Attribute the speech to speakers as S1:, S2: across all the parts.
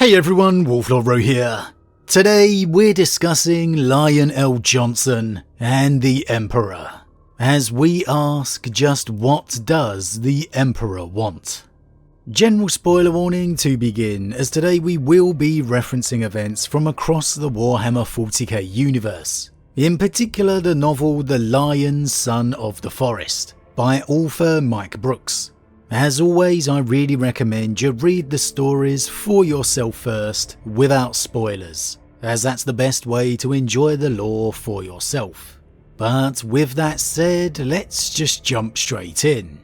S1: Hey everyone, Wolf Lord Rho here. Today we're discussing Lion L. Johnson and the Emperor, as we ask just what does the Emperor want? General spoiler warning to begin, as today we will be referencing events from across the Warhammer 40k universe, in particular the novel The Lion, Son of the Forest by author Mike Brooks. As always, I really recommend you read the stories for yourself first without spoilers, as that's the best way to enjoy the lore for yourself. But with that said, let's just jump straight in.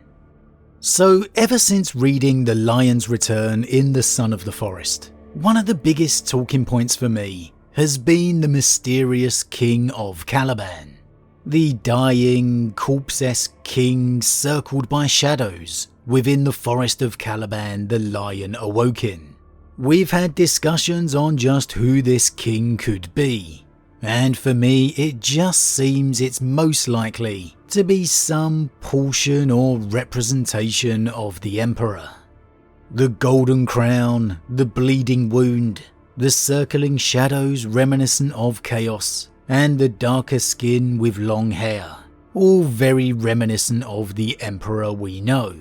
S1: So ever since reading The Lion's Return in The Son of the Forest, one of the biggest talking points for me has been the mysterious King of Caliban. The dying, corpse-esque king circled by shadows within the forest of Caliban the Lion awoke in. We've had discussions on just who this king could be, and for me it just seems it's most likely to be some portion or representation of the Emperor. The golden crown, the bleeding wound, the circling shadows reminiscent of chaos, and the darker skin with long hair, all very reminiscent of the Emperor we know.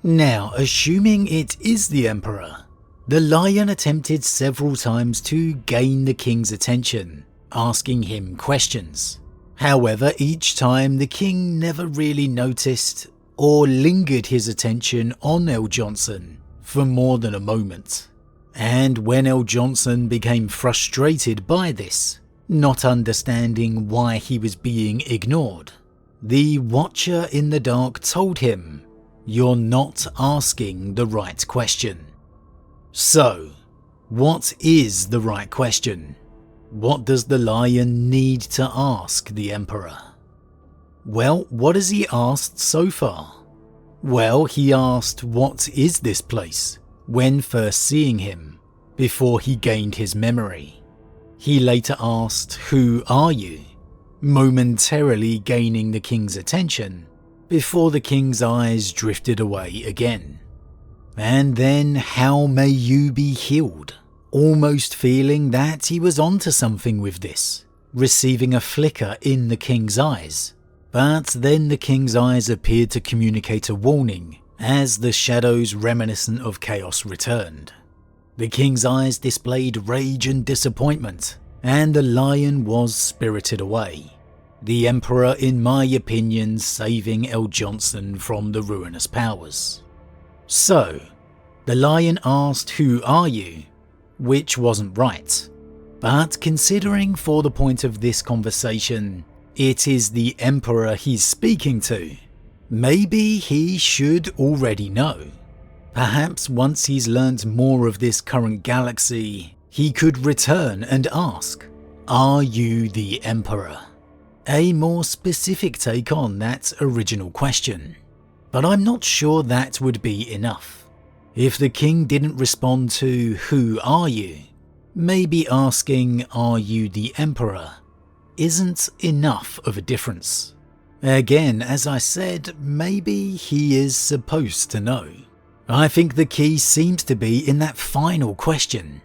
S1: Now, assuming it is the Emperor, the Lion attempted several times to gain the king's attention, asking him questions. However, each time the king never really noticed or lingered his attention on L. Johnson for more than a moment. And when L. Johnson became frustrated by this, not understanding why he was being ignored, the Watcher in the Dark told him, "You're not asking the right question." So, what is the right question? What does the Lion need to ask the Emperor? Well, what has he asked so far? Well, he asked, "What is this place?" when first seeing him, before he gained his memory. He later asked, "Who are you?" momentarily gaining the king's attention, before the king's eyes drifted away again. And then, "How may you be healed?" almost feeling that he was onto something with this, receiving a flicker in the king's eyes. But then the king's eyes appeared to communicate a warning as the shadows reminiscent of chaos returned. The king's eyes displayed rage and disappointment, and the Lion was spirited away. The Emperor, in my opinion, saving L. Johnson from the ruinous powers. So, the Lion asked, "Who are you?" which wasn't right. But considering for the point of this conversation, it is the Emperor he's speaking to, maybe he should already know. Perhaps once he's learnt more of this current galaxy, he could return and ask, "Are you the Emperor?" A more specific take on that original question. But I'm not sure that would be enough. If the king didn't respond to "Who are you?", maybe asking "Are you the Emperor?" isn't enough of a difference. Again, as I said, maybe he is supposed to know. I think the key seems to be in that final question.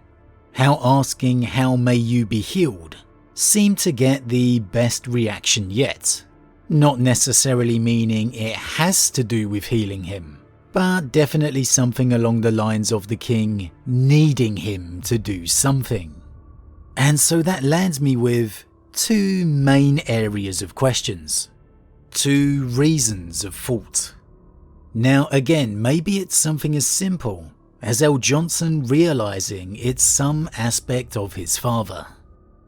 S1: How asking "How may you be healed?" seemed to get the best reaction yet. Not necessarily meaning it has to do with healing him, but definitely something along the lines of the king needing him to do something. And so that lands me with two main areas of questions, two reasons of fault. Now again, maybe it's something as simple as L. Johnson realizing it's some aspect of his father,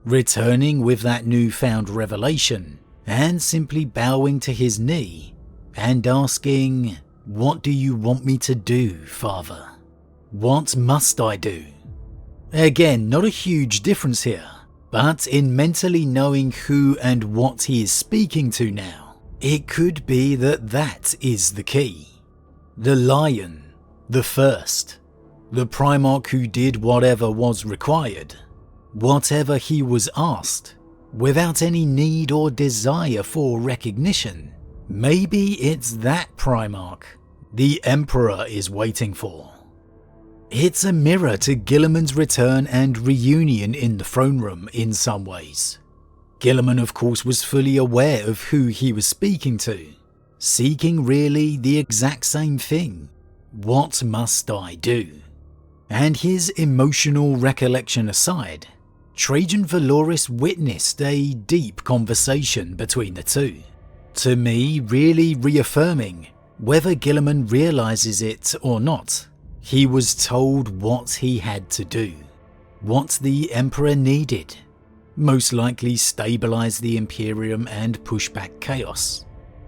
S1: returning with that newfound revelation and simply bowing to his knee and asking, "What do you want me to do, Father? What must I do?" Again, not a huge difference here, but in mentally knowing who and what he is speaking to now, it could be that that is the key. The Lion, the first, the Primarch who did whatever was required, whatever he was asked, without any need or desire for recognition. Maybe it's that Primarch the Emperor is waiting for. It's a mirror to Guilliman's return and reunion in the throne room in some ways. Guilliman of course was fully aware of who he was speaking to, seeking really the exact same thing. What must I do? And his emotional recollection aside, Trajan Valoris witnessed a deep conversation between the two, to me really reaffirming, whether Guilliman realises it or not, he was told what he had to do, what the Emperor needed, most likely stabilise the Imperium and push back chaos.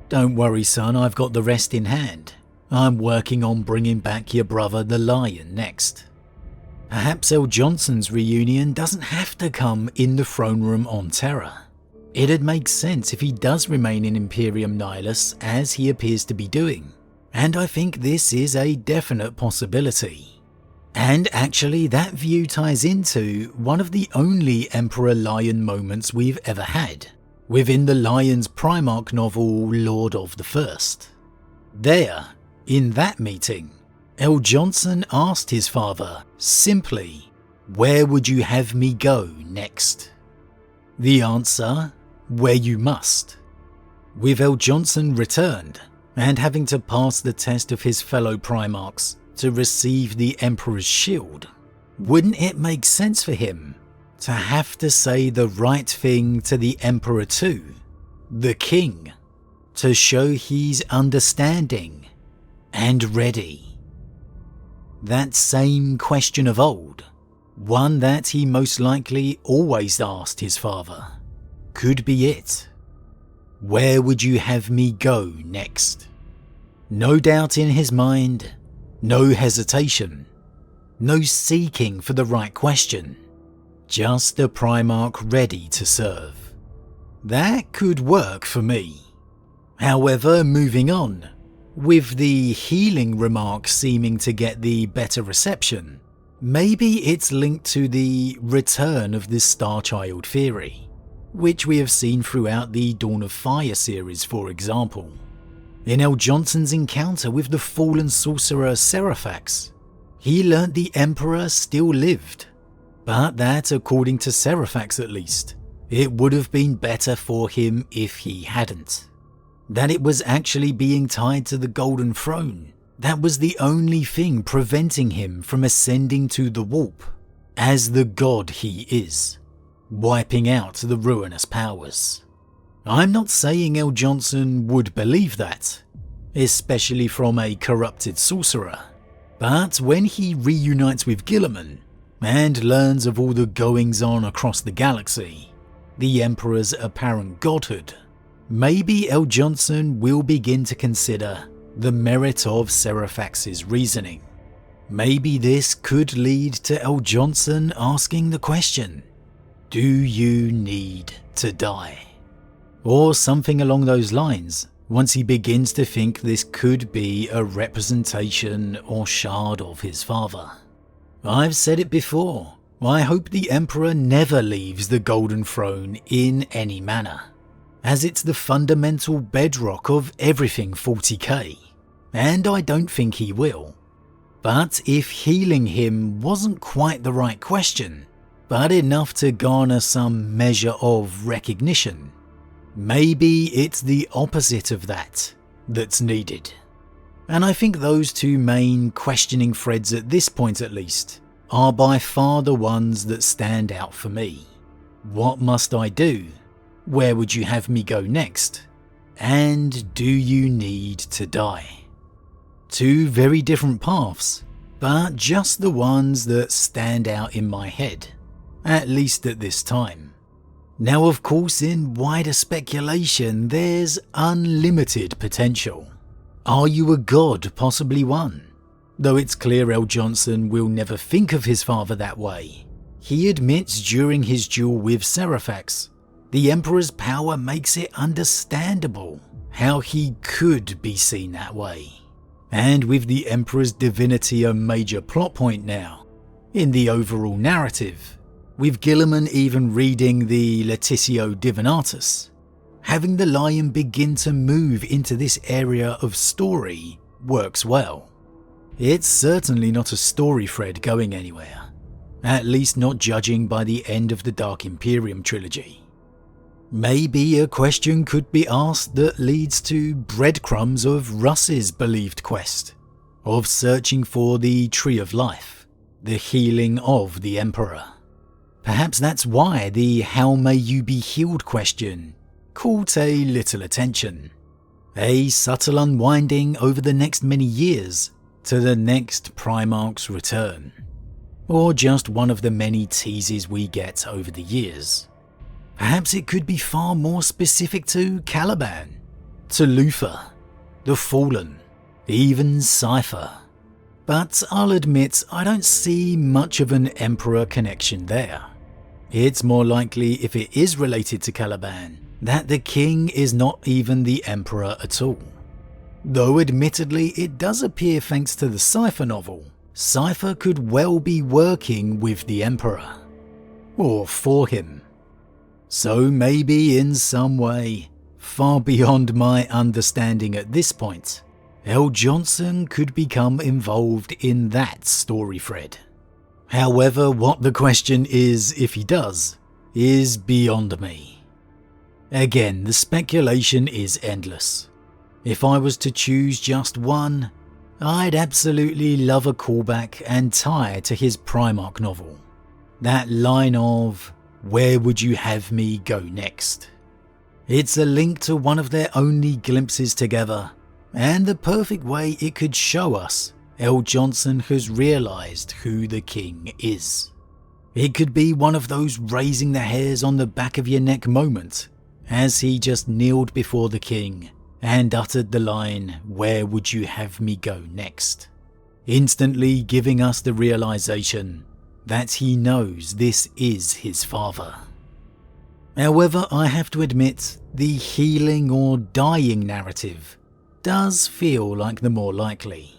S1: Don't worry son, I've got the rest in hand. I'm working on bringing back your brother the Lion next. Perhaps El Johnson's reunion doesn't have to come in the throne room on Terra. It'd make sense if he does remain in Imperium Nihilus as he appears to be doing, and I think this is a definite possibility. And actually that view ties into one of the only Emperor Lion moments we've ever had, within the Lion's Primarch novel Lord of the First. There, in that meeting, El Johnson asked his father, simply, "Where would you have me go next?" The answer, "Where you must." With El Johnson returned, and having to pass the test of his fellow Primarchs to receive the Emperor's shield, wouldn't it make sense for him to have to say the right thing to the Emperor too, the King, to show he's understanding and ready? That same question of old, one that he most likely always asked his father, could be it. Where would you have me go next? No doubt in his mind, no hesitation, no seeking for the right question, just a Primarch ready to serve. That could work for me. However, moving on, with the healing remark seeming to get the better reception, maybe it's linked to the return of this Starchild theory, which we have seen throughout the Dawn of Fire series for example. In El Johnson's encounter with the fallen sorcerer Seraphax, he learnt the Emperor still lived, but that according to Seraphax at least, it would have been better for him if he hadn't. That it was actually being tied to the Golden Throne that was the only thing preventing him from ascending to the warp, as the god he is, wiping out the ruinous powers. I'm not saying El Johnson would believe that, especially from a corrupted sorcerer, but when he reunites with Guilliman and learns of all the goings-on across the galaxy, the Emperor's apparent godhood, maybe El Johnson will begin to consider the merit of Seraphax's reasoning. Maybe this could lead to El Johnson asking the question, "Do you need to die?" Or something along those lines, once he begins to think this could be a representation or shard of his father. I've said it before, I hope the Emperor never leaves the Golden Throne in any manner, as it's the fundamental bedrock of everything 40k, and I don't think he will. But if healing him wasn't quite the right question, but enough to garner some measure of recognition, maybe it's the opposite of that that's needed. And I think those two main questioning threads at this point at least are by far the ones that stand out for me. What must I do? Where would you have me go next? And do you need to die? Two very different paths, but just the ones that stand out in my head, at least at this time. Now of course in wider speculation there's unlimited potential. Are you a god? Possibly one. Though it's clear El Johnson will never think of his father that way. He admits during his duel with Seraphax, the Emperor's power makes it understandable how he could be seen that way. And with the Emperor's divinity a major plot point now, in the overall narrative, with Guilliman even reading the Letitio Divinatus, having the Lion begin to move into this area of story works well. It's certainly not a story thread going anywhere, at least not judging by the end of the Dark Imperium trilogy. Maybe a question could be asked that leads to breadcrumbs of Russ's believed quest, of searching for the Tree of Life, the healing of the Emperor. Perhaps that's why the "How may you be healed" question caught a little attention. A subtle unwinding over the next many years to the next Primarch's return. Or just one of the many teases we get over the years. Perhaps it could be far more specific to Caliban, to Luther, the Fallen, even Cypher. But I'll admit I don't see much of an Emperor connection there. It's more likely, if it is related to Caliban, that the king is not even the Emperor at all. Though admittedly it does appear, thanks to the Cypher novel, Cypher could well be working with the Emperor. Or for him. So maybe in some way, far beyond my understanding at this point, L. Johnson could become involved in that story thread. However, what the question is if he does, is beyond me. Again, the speculation is endless. If I was to choose just one, I'd absolutely love a callback and tie to his Primarch novel. That line of, "Where would you have me go next?" It's a link to one of their only glimpses together, and the perfect way it could show us L. Johnson has realised who the king is. It could be one of those raising the hairs on the back of your neck moment, as he just kneeled before the king and uttered the line, "Where would you have me go next?" Instantly giving us the realisation that he knows this is his father. However, I have to admit, the healing or dying narrative does feel like the more likely,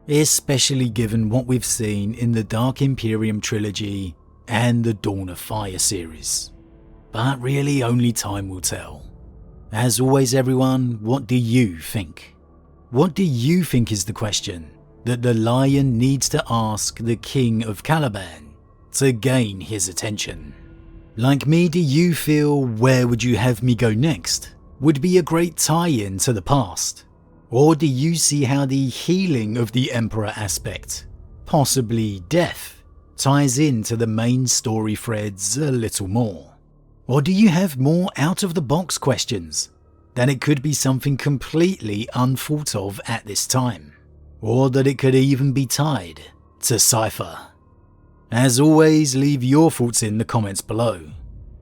S1: especially given what we've seen in the Dark Imperium trilogy and the Dawn of Fire series. But really only time will tell. As always everyone, what do you think? What do you think is the question that the Lion needs to ask the King of Caliban to gain his attention? Like me, do you feel "Where would you have me go next" would be a great tie-in to the past? Or do you see how the healing of the Emperor aspect, possibly death, ties into the main story threads a little more? Or do you have more out-of-the-box questions, that it could be something completely unthought of at this time? Or that it could even be tied to Cypher? As always, leave your thoughts in the comments below.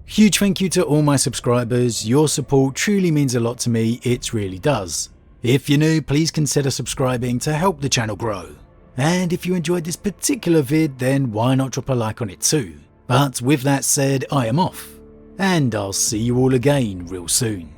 S1: Huge thank you to all my subscribers, your support truly means a lot to me, it really does. If you're new, please consider subscribing to help the channel grow. And if you enjoyed this particular vid, then why not drop a like on it too? But with that said, I am off, and I'll see you all again real soon.